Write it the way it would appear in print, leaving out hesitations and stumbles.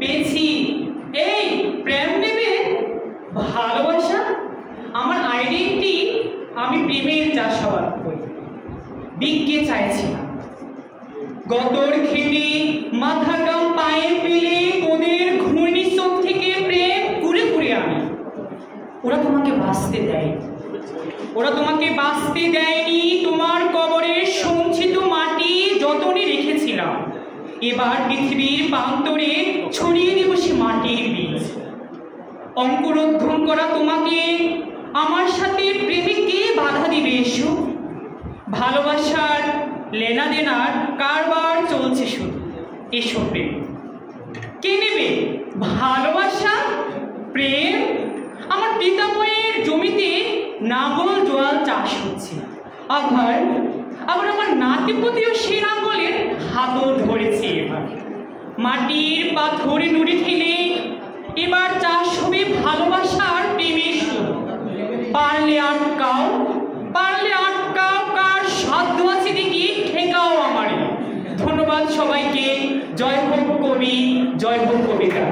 পেয়েছি। এই প্রেম দেবে ভালোবাসা আমার আইডেন্টি, আমি প্রেমের চাষাবাদ করি, বিজ্ঞে চাইছি না। গতর খেতে মাথা গাম পায়ে পেলে ওদের ঘূর্ণিচোখ থেকে প্রেম ঘুরে ঘুরে আনি। ওরা তোমাকে বাঁচতে দেয়, ওরা তোমাকে বাঁচতে দেয়নি। তোমার কবরের সঞ্চিত মাটি যতনে রেখেছিলাম, এবার পৃথিবীর প্রান্তরে ছড়িয়ে দেব সে মাটির বীজ। অঙ্কুরোদ্গম করা তোমাকে আমার সাথে প্রেমে কে বাধা দিবে? এসো, ভালোবাসার লেনা দেনার কারবার চলছে শুধু। এসো প্রেম, কে নেবে ভালোবাসা? প্রেম আমার পিতামহের জমিতে নাঙ্গল জোয়াল চাষ হচ্ছে, আবার আমার নাতিপতিও সে নাঙ্গলের হাতল ধরেছে। এবার মাটির পাথরে নুড়ি ঠেলে এবার চাষ হবে ভালোবাসার প্রেমের সুর। পারলে আটকাও, পারলে আটকাও, কার সাধ্য আছে দেখি ঠেকাও আমারে। ধন্যবাদ সবাইকে। জয় হোক কবি, জয় হোক কবিতা।